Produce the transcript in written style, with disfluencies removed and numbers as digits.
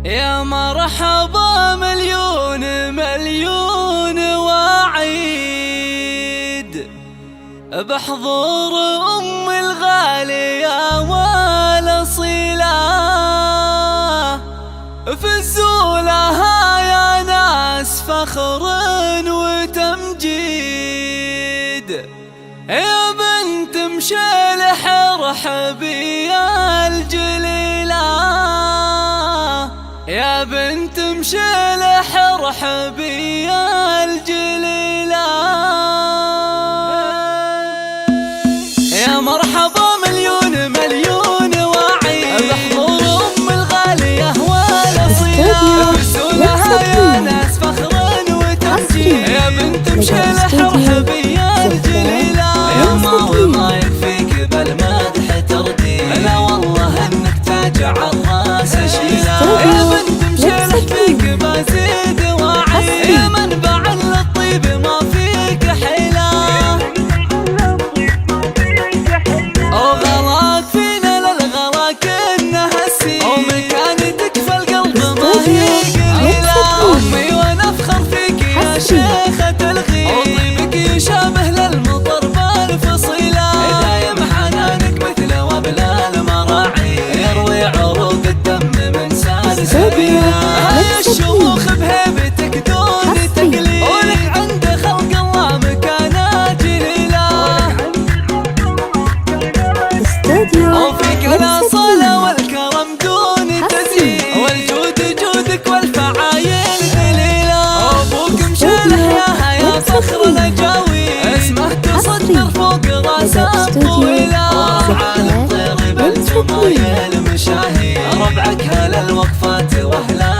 يا مرحبا مليون مليون وعيد بحضور أم الغالية والأصيلة، فزوا لها يا ناس فخر وتمجيد. يا بنت مشلح ارحبي يا الجليلة، يا بنت مشلح ارحبي يا الجليلة. يا مرحبا مليون مليون وعيد بحضور أم الغالية والأصيلة، فزوا لها يا ناس فخر وتمجيد. يا بنت مشلح ارحبي يا الجليلة، يما وما يكفيك بالمدح تردي، لا والله انك تاج عالراس شيلة. يا بنت مشلح فيك بزيد وعيد، يا منبع للطيب ما فيك حيلة. وغلاك فينا للغلا كأنها السيل، ومكانتك في القلب ما هي قليلة. أمي وانا افخر فيك يا شيخة الغيب، وطيبك يشابه للمطر بالفصيلة. دايم حنانك مثل وبل المراعي، يروي عروق الدم من سلسبيلة. هيا الشموخ بهيبتك دون تقليد، ولك عند خلق الله مكانة جليلة. وفيك الأصالة والكرم دون تزيد، والجود جودك والفعايل ذليلة. أبوك مشلح يا فخر الأجاوي، اسمه تصدر فوق راسه طويلة. ورعى الطير بالجمايل مشاهي، ربعك هل الوقفات واهلها